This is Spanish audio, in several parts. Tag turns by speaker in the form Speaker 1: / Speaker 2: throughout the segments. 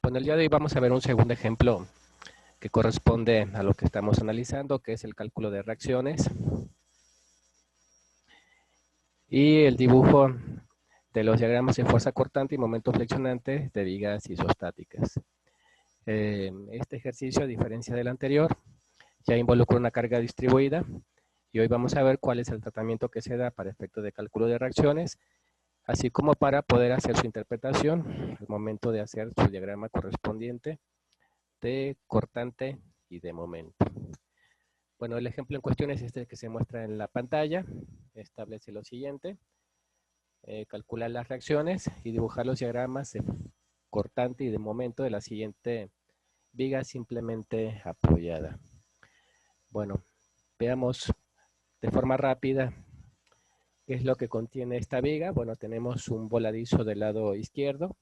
Speaker 1: Bueno, el día de hoy vamos a ver un segundo ejemplo que corresponde a lo que estamos analizando, que es el cálculo de reacciones y el dibujo de los diagramas de fuerza cortante y momento flexionante de vigas isostáticas. Este ejercicio, a diferencia del anterior, ya involucra una carga distribuida y hoy vamos a ver cuál es el tratamiento que se da para efectos de cálculo de reacciones, así como para poder hacer su interpretación al momento de hacer su diagrama correspondiente de cortante y de momento. Bueno, el ejemplo en cuestión es este que se muestra en la pantalla. Establece lo siguiente: calcular las reacciones y dibujar los diagramas de cortante y de momento de la siguiente viga simplemente apoyada. Bueno, veamos de forma rápida qué es lo que contiene esta viga. Bueno, tenemos un voladizo del lado izquierdo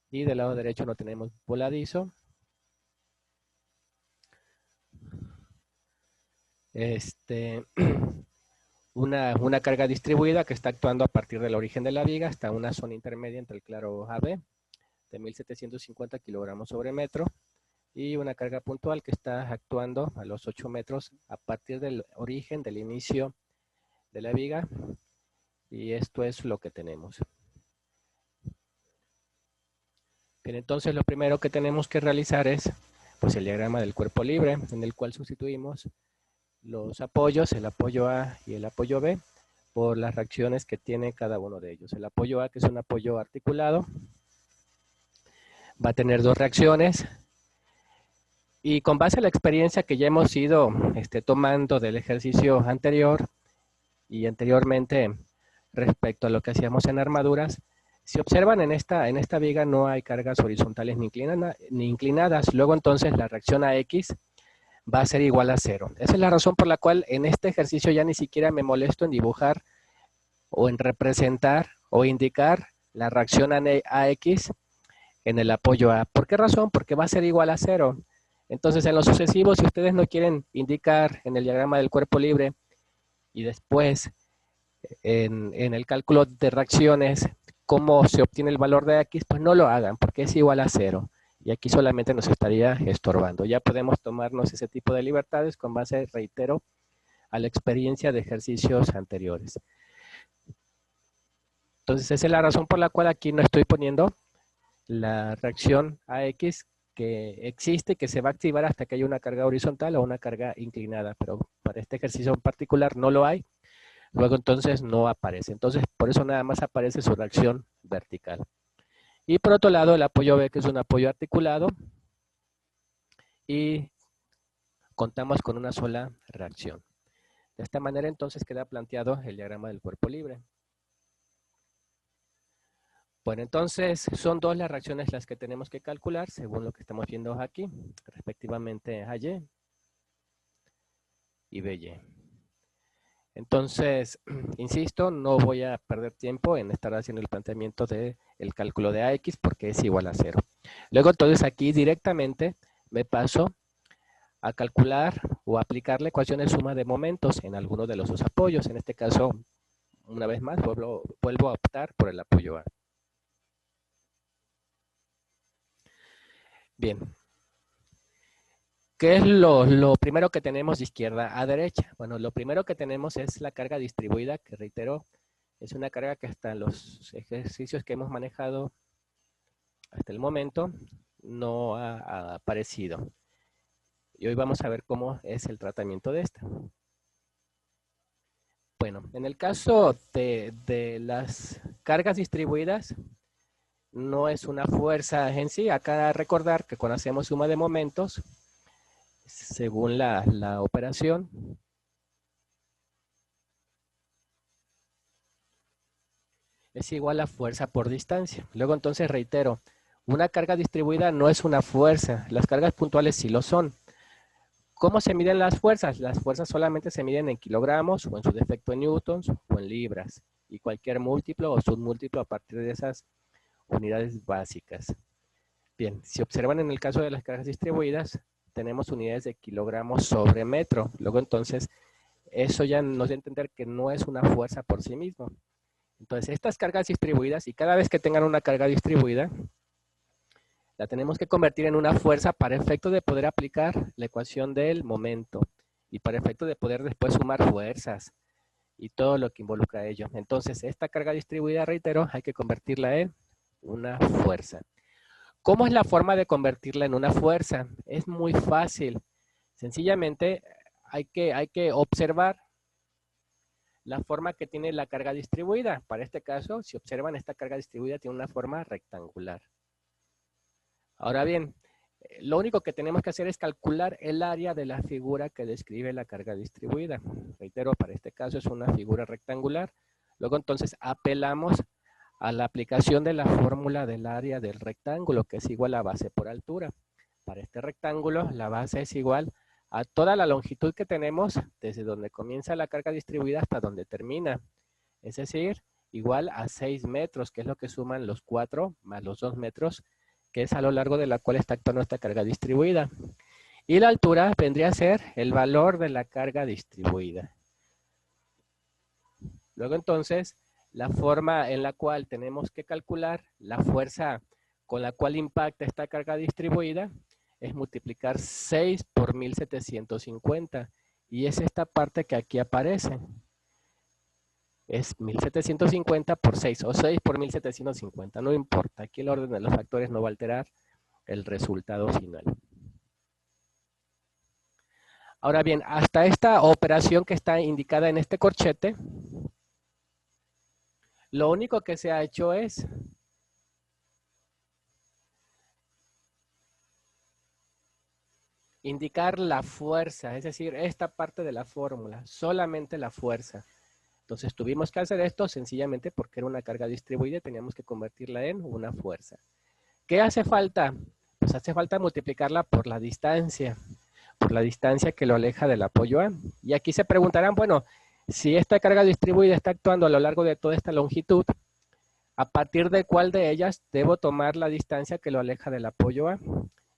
Speaker 1: y del lado derecho no tenemos voladizo. Una carga distribuida que está actuando a partir del origen de la viga hasta una zona intermedia entre el claro AB de 1750 kilogramos sobre metro y una carga puntual que está actuando a los 8 metros a partir del origen del inicio de la viga, y esto es lo que tenemos. Bien, entonces lo primero que tenemos que realizar es pues el diagrama del cuerpo libre, en el cual sustituimos los apoyos, el apoyo A y el apoyo B, por las reacciones que tiene cada uno de ellos. El apoyo A, que es un apoyo articulado, va a tener dos reacciones, y con base a la experiencia que ya hemos ido tomando del ejercicio anterior y anteriormente respecto a lo que hacíamos en armaduras, si observan en esta viga no hay cargas horizontales ni inclinadas, luego entonces la reacción AX va a ser igual a 0. Esa es la razón por la cual en este ejercicio ya ni siquiera me molesto en dibujar o en representar o indicar la reacción AX en el apoyo A. ¿Por qué razón? Porque va a ser igual a 0. Entonces, en lo sucesivo, si ustedes no quieren indicar en el diagrama del cuerpo libre y después en el cálculo de reacciones cómo se obtiene el valor de X, pues no lo hagan, porque es igual a 0. Y aquí solamente nos estaría estorbando. Ya podemos tomarnos ese tipo de libertades con base, reitero, a la experiencia de ejercicios anteriores. Entonces, esa es la razón por la cual aquí no estoy poniendo la reacción AX que existe, que se va a activar hasta que haya una carga horizontal o una carga inclinada, pero para este ejercicio en particular no lo hay, luego entonces no aparece. Entonces, por eso nada más aparece su reacción vertical. Y por otro lado, el apoyo B, que es un apoyo articulado, y contamos con una sola reacción. De esta manera entonces queda planteado el diagrama del cuerpo libre. Bueno, entonces son dos las reacciones las que tenemos que calcular según lo que estamos viendo aquí, respectivamente AY y BY. Entonces, insisto, no voy a perder tiempo en estar haciendo el planteamiento del cálculo de AX porque es igual a 0. Luego entonces aquí directamente me paso a calcular o aplicar la ecuación de suma de momentos en alguno de los dos apoyos. En este caso, una vez más, vuelvo a optar por el apoyo A. Bien. ¿Qué es lo primero que tenemos de izquierda a derecha? Bueno, lo primero que tenemos es la carga distribuida, que reitero, es una carga que hasta los ejercicios que hemos manejado hasta el momento no ha aparecido. Y hoy vamos a ver cómo es el tratamiento de esta. Bueno, en el caso de las cargas distribuidas, no es una fuerza en sí. Acá recordar que cuando hacemos suma de momentos, según la operación, es igual a fuerza por distancia. Luego entonces reitero, una carga distribuida no es una fuerza, las cargas puntuales sí lo son. ¿Cómo se miden las fuerzas? Las fuerzas solamente se miden en kilogramos o en su defecto en newtons o en libras, y cualquier múltiplo o submúltiplo a partir de esas unidades básicas. Bien, si observan en el caso de las cargas distribuidas, tenemos unidades de kilogramos sobre metro. Luego entonces, eso ya nos da a entender que no es una fuerza por sí mismo. Entonces, estas cargas distribuidas, y cada vez que tengan una carga distribuida, La tenemos que convertir en una fuerza para efecto de poder aplicar la ecuación del momento y para efecto de poder después sumar fuerzas y todo lo que involucra ello. Entonces, esta carga distribuida, reitero, hay que convertirla en una fuerza. ¿Cómo es la forma de convertirla en una fuerza? Es muy fácil. Sencillamente hay que observar la forma que tiene la carga distribuida. Para este caso, si observan, esta carga distribuida tiene una forma rectangular. Ahora bien, lo único que tenemos que hacer es calcular el área de la figura que describe la carga distribuida. Reitero, para este caso es una figura rectangular. Luego entonces apelamos a la aplicación de la fórmula del área del rectángulo, que es igual a base por altura. Para este rectángulo, la base es igual a toda la longitud que tenemos desde donde comienza la carga distribuida hasta donde termina. Es decir, igual a 6 metros, que es lo que suman los 4 más los 2 metros, que es a lo largo de la cual está actuando esta carga distribuida. Y la altura vendría a ser el valor de la carga distribuida. Luego entonces, la forma en la cual tenemos que calcular la fuerza con la cual impacta esta carga distribuida es multiplicar 6 por 1750. Y es esta parte que aquí aparece. Es 1750 por 6 o 6 por 1750. No importa. Aquí el orden de los factores no va a alterar el resultado final. Ahora bien, hasta esta operación que está indicada en este corchete, lo único que se ha hecho es indicar la fuerza, es decir, esta parte de la fórmula, solamente la fuerza. Entonces tuvimos que hacer esto sencillamente porque era una carga distribuida y teníamos que convertirla en una fuerza. ¿Qué hace falta? Pues hace falta multiplicarla por la distancia que lo aleja del apoyo A. Y aquí se preguntarán, bueno, si esta carga distribuida está actuando a lo largo de toda esta longitud, ¿a partir de cuál de ellas debo tomar la distancia que lo aleja del apoyo A?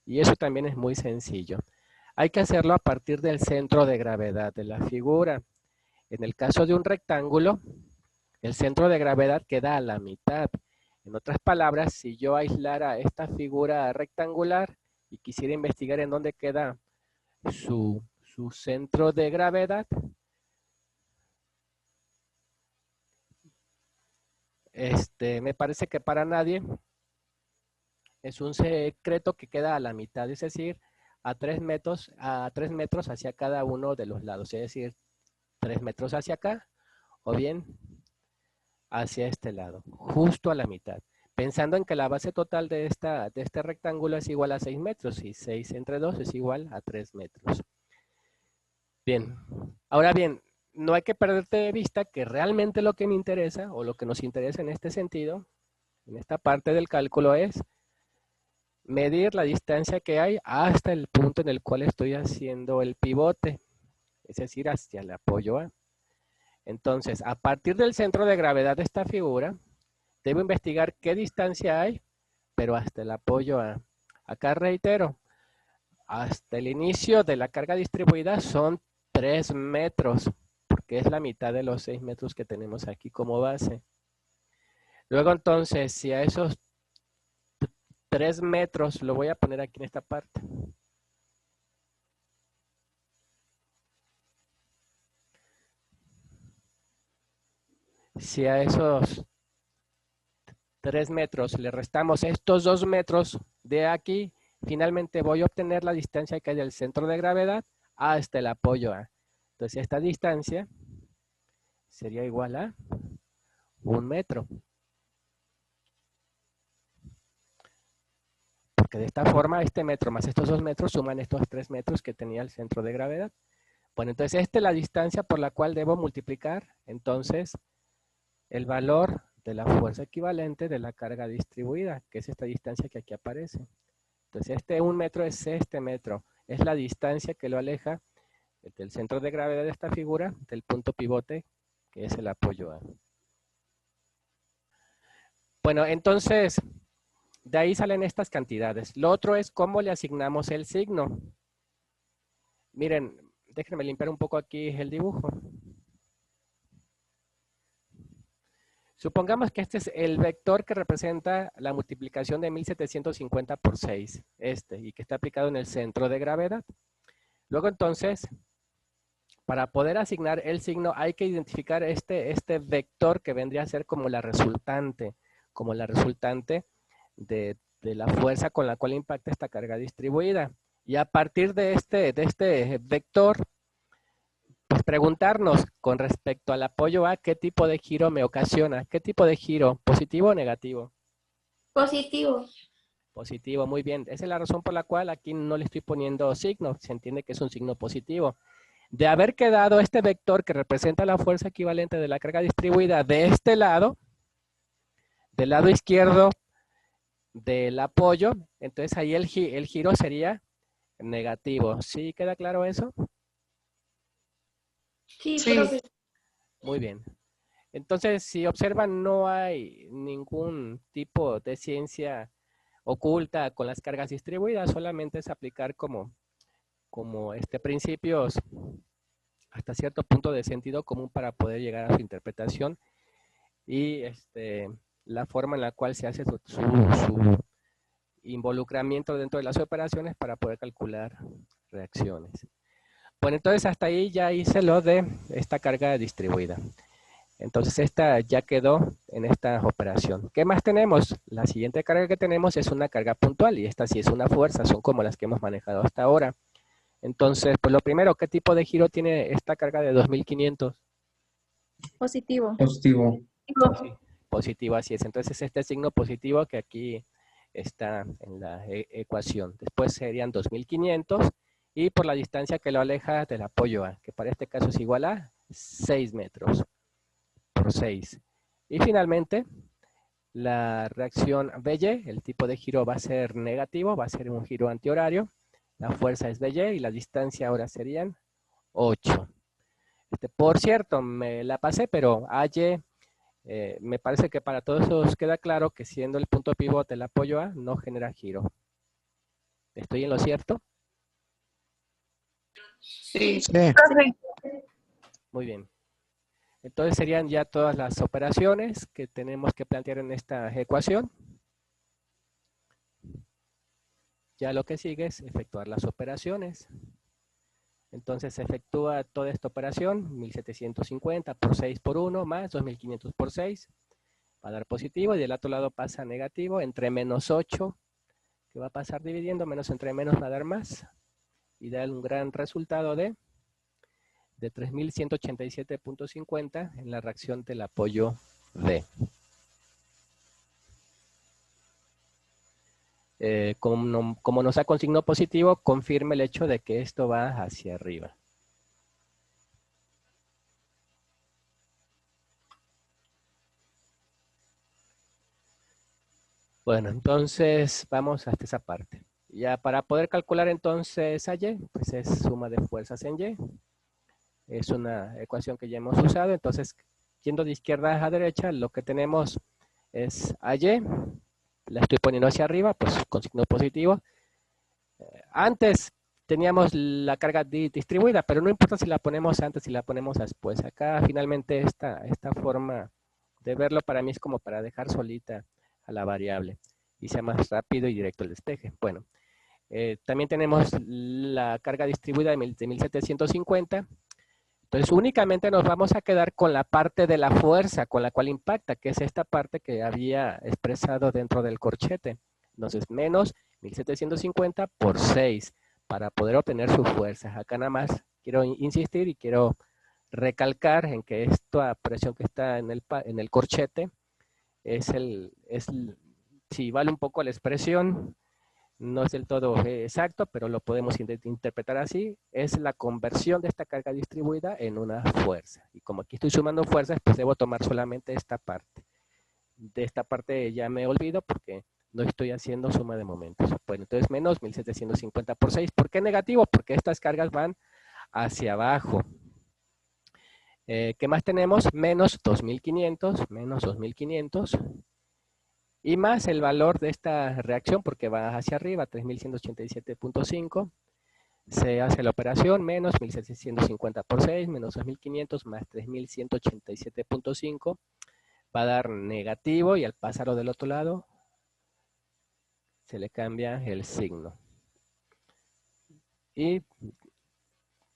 Speaker 1: Y eso también es muy sencillo. Hay que hacerlo a partir del centro de gravedad de la figura. En el caso de un rectángulo, el centro de gravedad queda a la mitad. En otras palabras, si yo aislara esta figura rectangular y quisiera investigar en dónde queda su centro de gravedad, me parece que para nadie es un secreto que queda a la mitad, es decir, a 3 metros hacia cada uno de los lados, es decir, 3 metros hacia acá o bien hacia este lado, justo a la mitad. Pensando en que la base total de este rectángulo es igual a 6 metros y 6 entre 2 es igual a 3 metros. Bien, ahora bien, no hay que perderte de vista que realmente lo que me interesa o lo que nos interesa en este sentido, en esta parte del cálculo es medir la distancia que hay hasta el punto en el cual estoy haciendo el pivote, es decir, hacia el apoyo A. Entonces, a partir del centro de gravedad de esta figura, debo investigar qué distancia hay, pero hasta el apoyo A. Acá reitero, hasta el inicio de la carga distribuida son 3 metros, porque es la mitad de los 6 metros que tenemos aquí como base. Luego entonces, si a esos 3 metros, lo voy a poner aquí en esta parte. Si a esos 3 metros le restamos estos 2 metros de aquí, finalmente voy a obtener la distancia que hay del centro de gravedad hasta el apoyo A. Entonces esta distancia sería igual a 1 metro. Porque de esta forma este metro más estos 2 metros suman estos 3 metros que tenía el centro de gravedad. Bueno, entonces esta es la distancia por la cual debo multiplicar entonces el valor de la fuerza equivalente de la carga distribuida, que es esta distancia que aquí aparece. Entonces este 1 metro es este metro, es la distancia que lo aleja del centro de gravedad de esta figura del punto pivote, que es el apoyo A. Bueno, entonces de ahí salen estas cantidades. Lo otro es cómo le asignamos el signo. Miren, déjenme limpiar un poco aquí el dibujo. Supongamos que este es el vector que representa la multiplicación de 1750 por 6, y que está aplicado en el centro de gravedad. Luego entonces, para poder asignar el signo, hay que identificar este vector que vendría a ser como la resultante de la fuerza con la cual impacta esta carga distribuida. Y a partir de este vector, pues preguntarnos con respecto al apoyo A, ¿qué tipo de giro me ocasiona? ¿Qué tipo de giro? ¿Positivo o negativo?
Speaker 2: Positivo.
Speaker 1: Positivo, muy bien. Esa es la razón por la cual aquí no le estoy poniendo signo. Se entiende que es un signo positivo. De haber quedado este vector que representa la fuerza equivalente de la carga distribuida de este lado, del lado izquierdo del apoyo, entonces ahí el giro sería negativo. ¿Sí queda claro eso?
Speaker 2: Sí,
Speaker 3: Sí.
Speaker 2: profe.
Speaker 1: Muy bien. Entonces, si observan, no hay ningún tipo de ciencia oculta con las cargas distribuidas, solamente es aplicar como principios hasta cierto punto de sentido común para poder llegar a su interpretación y la forma en la cual se hace su involucramiento dentro de las operaciones para poder calcular reacciones. Bueno, entonces hasta ahí ya hice lo de esta carga distribuida. Entonces esta ya quedó en esta operación. ¿Qué más tenemos? La siguiente carga que tenemos es una carga puntual y esta sí es una fuerza, son como las que hemos manejado hasta ahora. Entonces, pues lo primero, ¿qué tipo de giro tiene esta carga de 2500?
Speaker 3: Positivo.
Speaker 4: Positivo.
Speaker 1: Positivo, así es. Entonces este signo positivo que aquí está en la ecuación. Después serían 2500 y por la distancia que lo aleja del apoyo A, que para este caso es igual a 6 metros por 6. Y finalmente, la reacción BY, el tipo de giro va a ser negativo, va a ser un giro antihorario. La fuerza es BY y la distancia ahora serían 8. Por cierto, me la pasé, pero AY, me parece que para todos os queda claro que siendo el punto pivote el apoyo A, no genera giro. ¿Estoy en lo cierto?
Speaker 3: Sí.
Speaker 4: Sí.
Speaker 1: Muy bien. Entonces serían ya todas las operaciones que tenemos que plantear en esta ecuación. Ya lo que sigue es efectuar las operaciones. Entonces se efectúa toda esta operación, 1750 por 6 por 1 más 2500 por 6, va a dar positivo y del otro lado pasa negativo, entre menos 8, que va a pasar dividiendo, menos entre menos va a dar más, y da un gran resultado de 3187.50 en la reacción del apoyo B. Como nos saca un signo positivo, confirma el hecho de que esto va hacia arriba. Bueno, entonces vamos hasta esa parte. Ya para poder calcular entonces a Y, pues es suma de fuerzas en Y. Es una ecuación que ya hemos usado, entonces yendo de izquierda a derecha, lo que tenemos es a Y, la estoy poniendo hacia arriba, pues con signo positivo. Antes teníamos la carga distribuida, pero no importa si la ponemos antes, si la ponemos después. Acá finalmente esta forma de verlo para mí es como para dejar solita a la variable y sea más rápido y directo el despeje. Bueno, también tenemos la carga distribuida de 1750. Entonces únicamente nos vamos a quedar con la parte de la fuerza con la cual impacta, que es esta parte que había expresado dentro del corchete. Entonces menos 1750 por 6 para poder obtener su fuerza. Acá nada más quiero insistir y quiero recalcar en que esta presión que está en el corchete si vale un poco la expresión, no es del todo exacto, pero lo podemos interpretar así, es la conversión de esta carga distribuida en una fuerza. Y como aquí estoy sumando fuerzas, pues debo tomar solamente esta parte. De esta parte ya me olvido porque no estoy haciendo suma de momentos. Bueno, entonces menos 1750 por 6. ¿Por qué negativo? Porque estas cargas van hacia abajo. ¿Qué más tenemos? Menos 2500, y más el valor de esta reacción porque va hacia arriba, 3187.5. Se hace la operación, menos 1750 por 6, menos 2500 más 3187.5. va a dar negativo y al pasarlo del otro lado se le cambia el signo. Y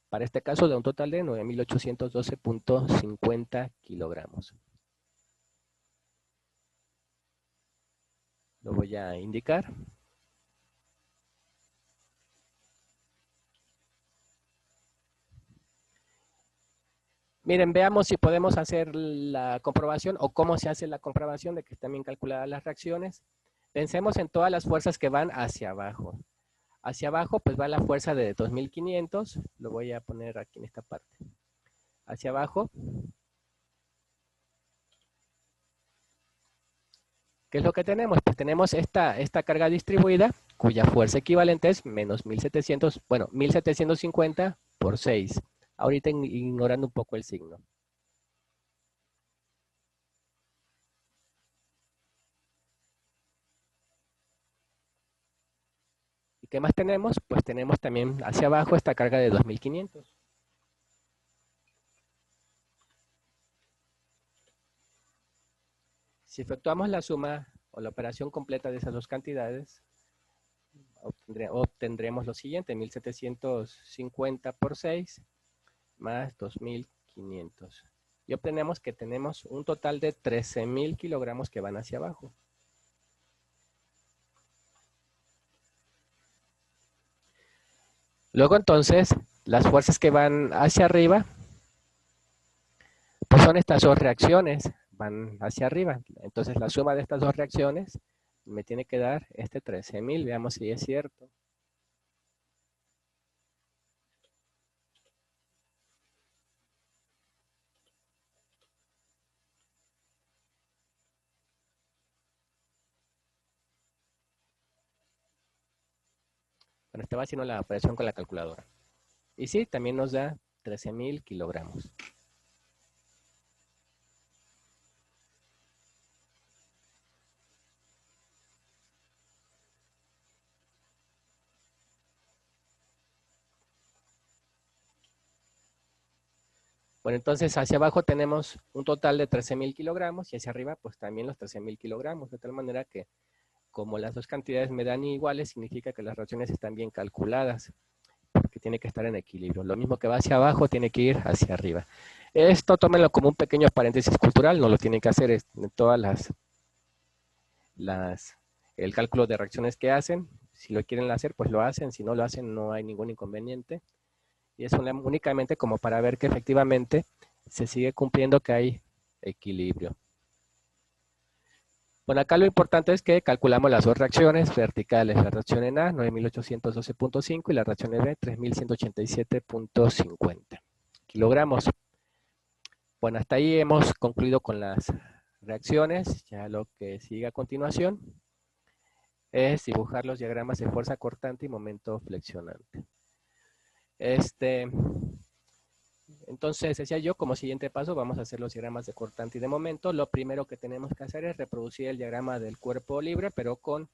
Speaker 1: para este caso da un total de 9.812.50 kilogramos. Lo voy a indicar. Miren, veamos si podemos hacer la comprobación o cómo se hace la comprobación de que están bien calculadas las reacciones. Pensemos en todas las fuerzas que van hacia abajo. Hacia abajo pues va la fuerza de 2.500, lo voy a poner aquí en esta parte. Hacia abajo, ¿qué es lo que tenemos? Pues tenemos esta carga distribuida, cuya fuerza equivalente es menos 1.700, bueno, 1.750 por 6. Ahorita ignorando un poco el signo. ¿Y qué más tenemos? Pues tenemos también hacia abajo esta carga de 2.500. Si efectuamos la suma o la operación completa de esas dos cantidades, obtendremos lo siguiente, 1.750 por 6 más 2.500. Y obtenemos que tenemos un total de 13.000 kilogramos que van hacia abajo. Luego entonces, las fuerzas que van hacia arriba, pues son estas dos reacciones, van hacia arriba. Entonces la suma de estas dos reacciones me tiene que dar este 13.000, veamos si es cierto. Bueno, estaba haciendo la operación con la calculadora. Y sí, también nos da 13.000 kilogramos. Bueno, entonces hacia abajo tenemos un total de 13.000 kilogramos y hacia arriba pues también los 13.000 kilogramos, de tal manera que como las dos cantidades me dan iguales, significa que las reacciones están bien calculadas, porque tiene que estar en equilibrio. Lo mismo que va hacia abajo tiene que ir hacia arriba. Esto tómenlo como un pequeño paréntesis cultural, no lo tienen que hacer en todas el cálculo de reacciones que hacen. Si lo quieren hacer, pues lo hacen, si no lo hacen no hay ningún inconveniente. Y es únicamente como para ver que efectivamente se sigue cumpliendo que hay equilibrio. Bueno, acá lo importante es que calculamos las dos reacciones verticales, la reacción en A, 9.812.5 y la reacción en B, 3.187.50 kilogramos. Bueno, hasta ahí hemos concluido con las reacciones. Ya lo que sigue a continuación es dibujar los diagramas de fuerza cortante y momento flexionante. Entonces, decía yo, como siguiente paso, vamos a hacer los diagramas de cortante y de momento. Lo primero que tenemos que hacer es reproducir el diagrama del cuerpo libre, pero con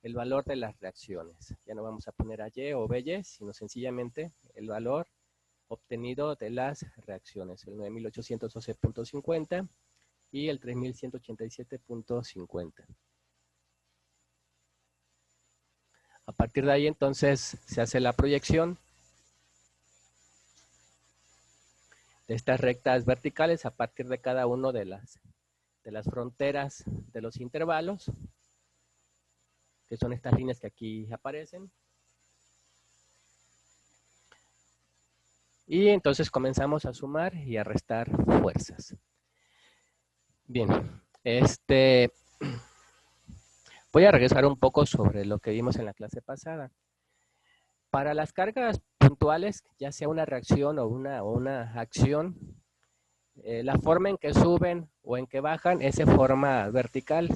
Speaker 1: el valor de las reacciones. Ya no vamos a poner a Y o BY, sino sencillamente el valor obtenido de las reacciones, el 9.812.50 y el 3.187.50. A partir de ahí, entonces, se hace la proyección de estas rectas verticales a partir de cada uno de las fronteras de los intervalos, que son estas líneas que aquí aparecen. Y entonces comenzamos a sumar y a restar fuerzas. Bien, voy a regresar un poco sobre lo que vimos en la clase pasada. Para las cargas puntuales, ya sea una reacción o una acción, la forma en que suben o en que bajan es de forma vertical,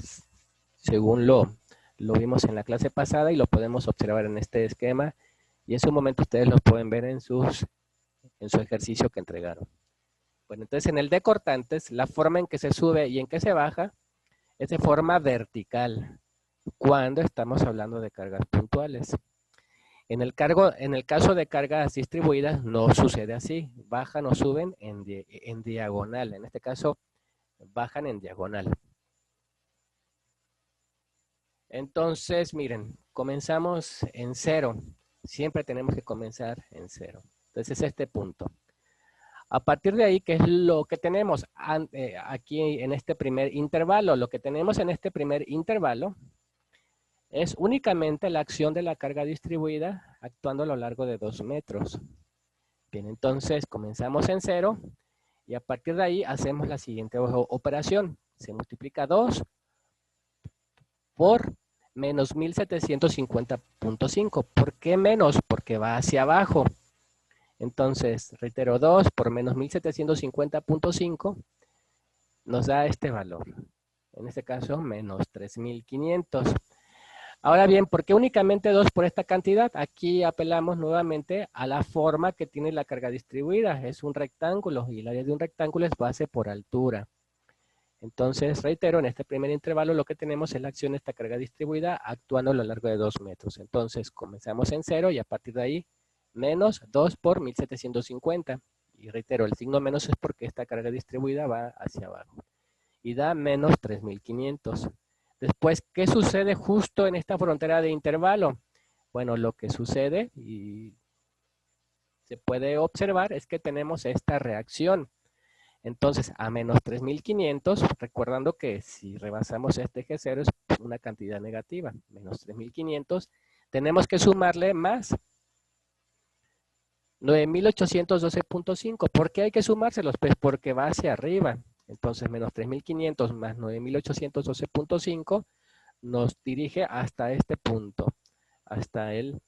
Speaker 1: según lo vimos en la clase pasada y lo podemos observar en este esquema. Y en su momento ustedes lo pueden ver en su ejercicio que entregaron. Bueno, entonces en el de cortantes, la forma en que se sube y en que se baja es de forma vertical, cuando estamos hablando de cargas puntuales. En el caso de cargas distribuidas no sucede así, bajan o suben en diagonal. En este caso bajan en diagonal. Entonces, miren, comenzamos en 0. Siempre tenemos que comenzar en 0. Entonces, este punto. A partir de ahí, ¿qué es lo que tenemos aquí en este primer intervalo? Lo que tenemos en este primer intervalo es únicamente la acción de la carga distribuida actuando a lo largo de 2 metros. Bien, entonces comenzamos en 0 y a partir de ahí hacemos la siguiente operación. Se multiplica 2 por menos 1750.5. ¿Por qué menos? Porque va hacia abajo. Entonces, reitero, 2 por menos 1750.5 nos da este valor. En este caso, menos 3500. Ahora bien, ¿por qué únicamente 2 por esta cantidad? Aquí apelamos nuevamente a la forma que tiene la carga distribuida. Es un rectángulo y el área de un rectángulo es base por altura. Entonces, reitero, en este primer intervalo lo que tenemos es la acción de esta carga distribuida actuando a lo largo de 2 metros. Entonces, comenzamos en 0 y a partir de ahí, menos 2 por 1750. Y reitero, el signo menos es porque esta carga distribuida va hacia abajo. Y da menos 3500. Después, ¿qué sucede justo en esta frontera de intervalo? Bueno, lo que sucede y se puede observar es que tenemos esta reacción. Entonces, a menos 3500, recordando que si rebasamos este eje 0 es una cantidad negativa, menos 3500, tenemos que sumarle más 9812.5. ¿Por qué hay que sumárselos? Pues porque va hacia arriba. Entonces, menos 3500 más 9812.5 nos dirige hasta este punto, hasta el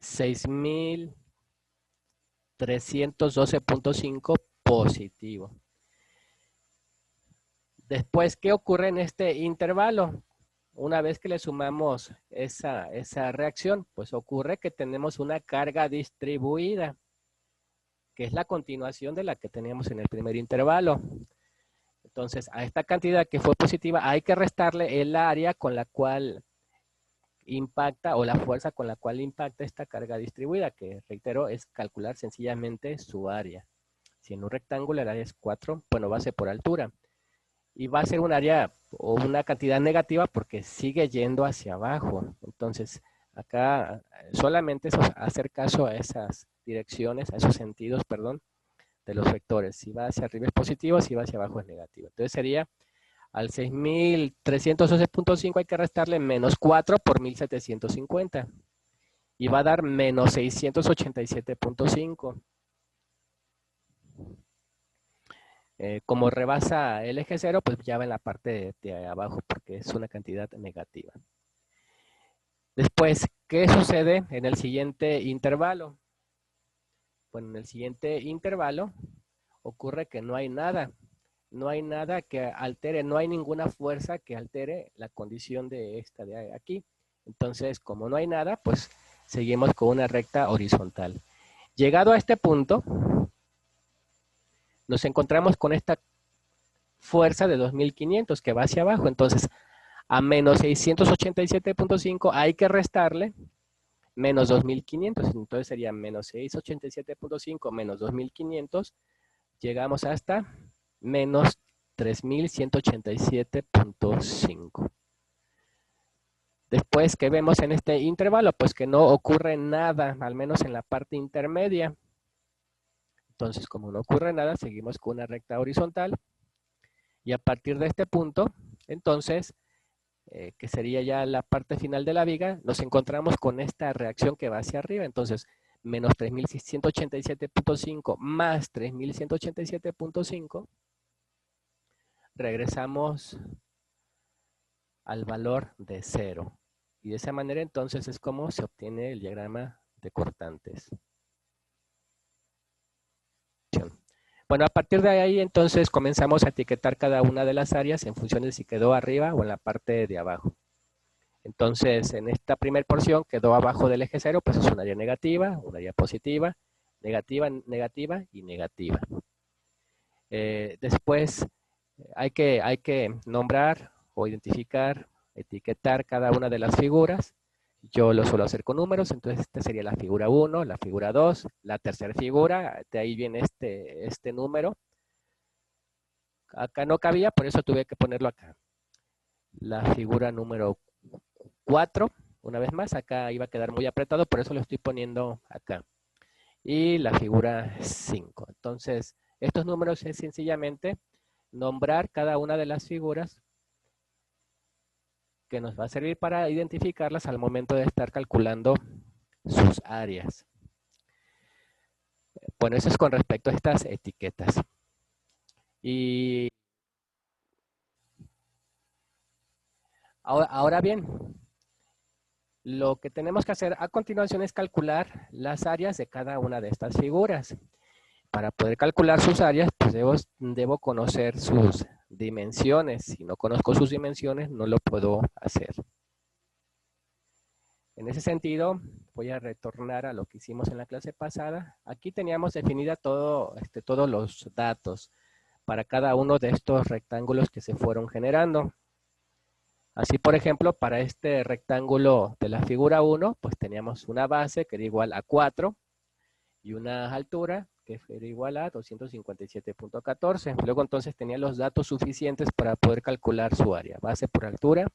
Speaker 1: 6312.5 positivo. Después, ¿qué ocurre en este intervalo? Una vez que le sumamos esa reacción, pues ocurre que tenemos una carga distribuida, que es la continuación de la que teníamos en el primer intervalo. Entonces, a esta cantidad que fue positiva hay que restarle el área con la cual impacta o la fuerza con la cual impacta esta carga distribuida, que reitero es calcular sencillamente su área. Si en un rectángulo el área es 4, bueno, base por altura. Y va a ser un área o una cantidad negativa porque sigue yendo hacia abajo. Entonces, acá solamente es hacer caso a esas direcciones, a esos sentidos, perdón, de los vectores. Si va hacia arriba es positivo, si va hacia abajo es negativo. Entonces sería al 6312.5 hay que restarle menos 4 por 1750. Y va a dar menos 687.5. Como rebasa el eje 0, pues ya va en la parte de abajo porque es una cantidad negativa. Después, ¿qué sucede en el siguiente intervalo? Bueno, en el siguiente intervalo ocurre que no hay nada. No hay nada que altere, no hay ninguna fuerza que altere la condición de esta de aquí. Entonces, como no hay nada, pues seguimos con una recta horizontal. Llegado a este punto, nos encontramos con esta fuerza de 2500 que va hacia abajo. Entonces, a menos 687.5 hay que restarle menos 2500. Entonces sería menos 687.5 menos 2500. Llegamos hasta menos 3187.5. Después, ¿qué vemos en este intervalo? Pues que no ocurre nada, al menos en la parte intermedia. Entonces, como no ocurre nada, seguimos con una recta horizontal. Y a partir de este punto, entonces, que sería ya la parte final de la viga, nos encontramos con esta reacción que va hacia arriba. Entonces, menos 3187.5 más 3187.5, regresamos al valor de 0. Y de esa manera entonces es como se obtiene el diagrama de cortantes. Bueno, a partir de ahí entonces comenzamos a etiquetar cada una de las áreas en función de si quedó arriba o en la parte de abajo. Entonces, en esta primera porción quedó abajo del eje 0, pues es un área negativa, un área positiva, negativa, negativa y negativa. Después hay que nombrar o identificar, etiquetar cada una de las figuras. Yo lo suelo hacer con números, entonces esta sería la figura 1, la figura 2, la tercera figura, de ahí viene este número. acá no cabía, por eso tuve que ponerlo acá. La figura número 4, una vez más, acá iba a quedar muy apretado, por eso lo estoy poniendo acá. Y la figura 5. Entonces, estos números es sencillamente nombrar cada una de las figuras que nos va a servir para identificarlas al momento de estar calculando sus áreas. Bueno, eso es con respecto a estas etiquetas. Y ahora bien, lo que tenemos que hacer a continuación es calcular las áreas de cada una de estas figuras. Para poder calcular sus áreas, pues debo conocer sus dimensiones. Si no conozco sus dimensiones, no lo puedo hacer. En ese sentido, voy a retornar a lo que hicimos en la clase pasada. Aquí teníamos definida todos los datos para cada uno de estos rectángulos que se fueron generando. Así, por ejemplo, para este rectángulo de la figura 1, pues teníamos una base que era igual a 4 y una altura que era igual a 257.14. Luego entonces tenía los datos suficientes para poder calcular su área. Base por altura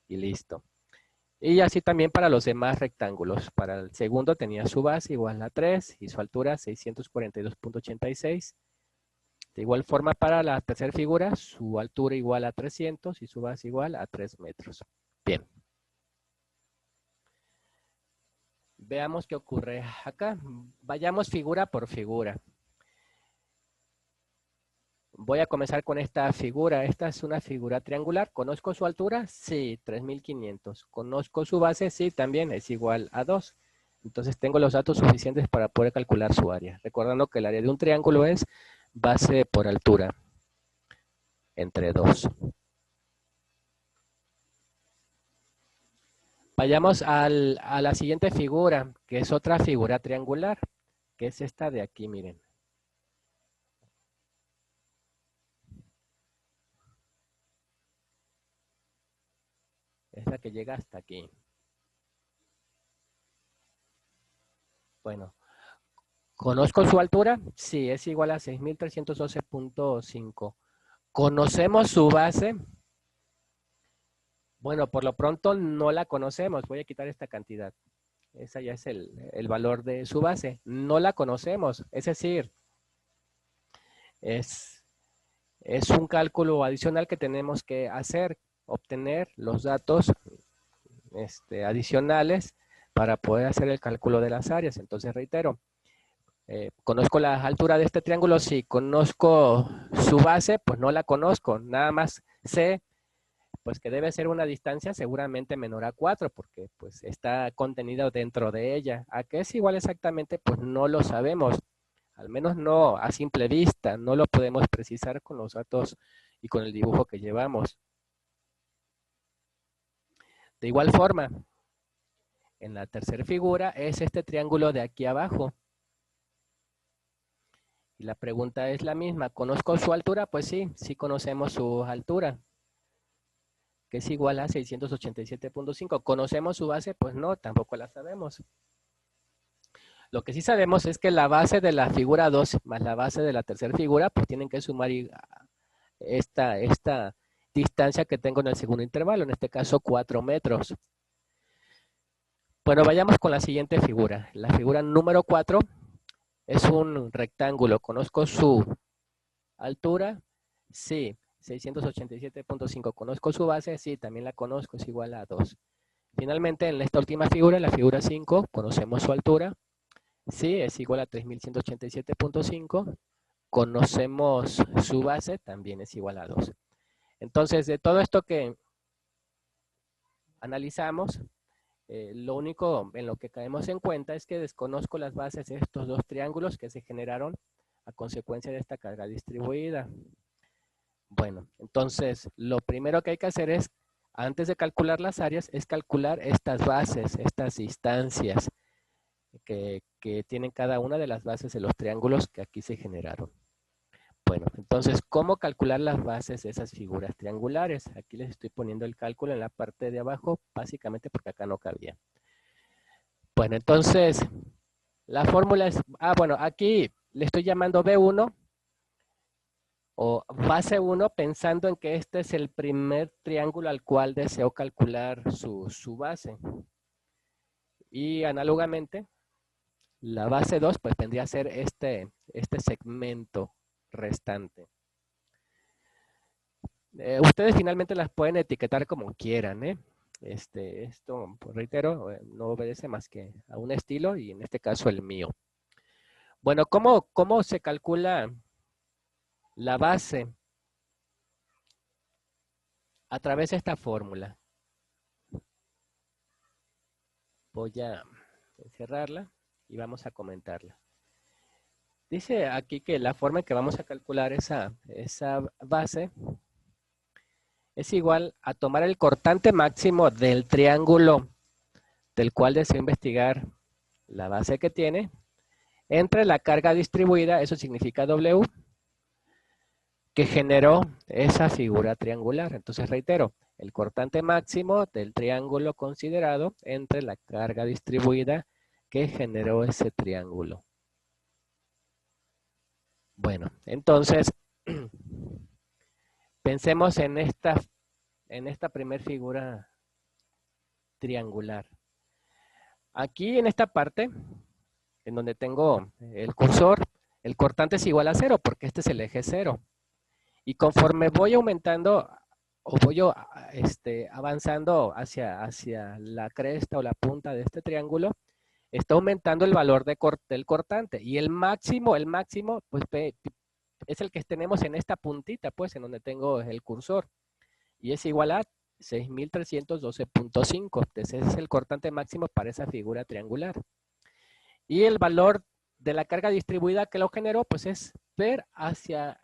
Speaker 1: y listo. Y así también para los demás rectángulos. Para el segundo tenía su base igual a 3 y su altura 642.86. De igual forma para la tercera figura, su altura igual a 300 y su base igual a 3 metros. Bien. Veamos qué ocurre acá. Vayamos figura por figura. Voy a comenzar con esta figura. Esta es una figura triangular. ¿Conozco su altura? Sí, 3500. ¿Conozco su base? Sí, también es igual a 2. Entonces tengo los datos suficientes para poder calcular su área. Recordando que el área de un triángulo es base por altura entre 2. Vayamos a la siguiente figura, que es otra figura triangular, que es esta de aquí, miren. Es la que llega hasta aquí. Bueno, ¿conozco su altura? Sí, es igual a 6312.5. ¿Conocemos su base? Bueno, por lo pronto no la conocemos. Voy a quitar esta cantidad. Esa ya es el valor de su base. No la conocemos. Es decir, es un cálculo adicional que tenemos que hacer, obtener los datos adicionales para poder hacer el cálculo de las áreas. Entonces, reitero, ¿conozco la altura de este triángulo? Sí. ¿Conozco su base? Pues no la conozco. Nada más sé pues que debe ser una distancia seguramente menor a 4, porque pues está contenida dentro de ella. ¿A qué es igual exactamente? Pues no lo sabemos. Al menos no a simple vista. No lo podemos precisar con los datos y con el dibujo que llevamos. De igual forma, en la tercera figura es este triángulo de aquí abajo. Y la pregunta es la misma. ¿Conozco su altura? Pues sí, sí conocemos su altura, que es igual a 687.5. ¿Conocemos su base? Pues no, tampoco la sabemos. Lo que sí sabemos es que la base de la figura 2 más la base de la tercera figura, pues tienen que sumar esta distancia que tengo en el segundo intervalo, en este caso 4 metros. Bueno, vayamos con la siguiente figura. La figura número 4 es un rectángulo. ¿Conozco su altura? Sí, 687.5. ¿Conozco su base? Sí, también la conozco, es igual a 2. Finalmente, en esta última figura, la figura 5, conocemos su altura. Sí, es igual a 3187.5. Conocemos su base, también es igual a 2. Entonces, de todo esto que analizamos, lo único en lo que caemos en cuenta es que desconozco las bases de estos dos triángulos que se generaron a consecuencia de esta carga distribuida. Bueno, entonces lo primero que hay que hacer es, antes de calcular las áreas, es calcular estas bases, estas distancias que tienen cada una de las bases de los triángulos que aquí se generaron. Bueno, entonces, ¿cómo calcular las bases de esas figuras triangulares? Aquí les estoy poniendo el cálculo en la parte de abajo, básicamente porque acá no cabía. Bueno, entonces, la fórmula es, bueno, aquí le estoy llamando B1, o base 1 pensando en que este es el primer triángulo al cual deseo calcular su base. Y análogamente, la base 2 pues vendría a ser este segmento restante. Ustedes finalmente las pueden etiquetar como quieran, ¿eh? Esto, pues reitero, no obedece más que a un estilo y en este caso el mío. Bueno, ¿cómo se calcula la base? A través de esta fórmula. Voy a encerrarla y vamos a comentarla. Dice aquí que la forma en que vamos a calcular esa base es igual a tomar el cortante máximo del triángulo del cual deseo investigar la base que tiene, entre la carga distribuida, eso significa W, que generó esa figura triangular. Entonces reitero, el cortante máximo del triángulo considerado entre la carga distribuida que generó ese triángulo. Bueno, entonces pensemos en esta primer figura triangular. Aquí en esta parte, en donde tengo el cursor, el cortante es igual a 0 porque este es el eje 0. Y conforme voy aumentando o voy avanzando hacia la cresta o la punta de este triángulo, está aumentando el valor del cortante. Y el máximo, pues es el que tenemos en esta puntita, pues, en donde tengo el cursor. Y es igual a 6.312.5. Ese es el cortante máximo para esa figura triangular. Y el valor de la carga distribuida que lo generó, pues es ver hacia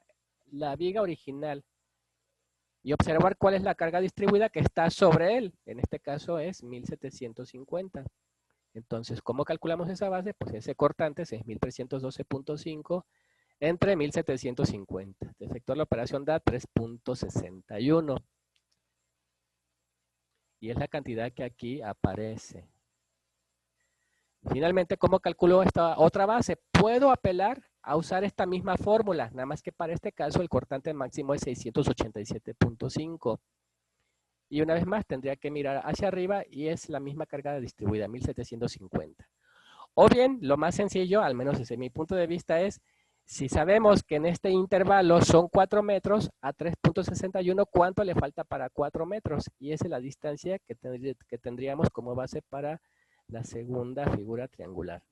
Speaker 1: la viga original y observar cuál es la carga distribuida que está sobre él. En este caso es 1750. Entonces, ¿cómo calculamos esa base? Pues ese cortante, 6.312.5 entre 1750. De efectuar la operación da 3.61. Y es la cantidad que aquí aparece. Finalmente, ¿cómo calculo esta otra base? Puedo apelar a usar esta misma fórmula, nada más que para este caso el cortante máximo es 687.5. Y una vez más tendría que mirar hacia arriba y es la misma carga distribuida, 1750. O bien, lo más sencillo, al menos desde mi punto de vista, es si sabemos que en este intervalo son 4 metros a 3.61, ¿cuánto le falta para 4 metros? Y esa es la distancia que tendríamos como base para la segunda figura triangular.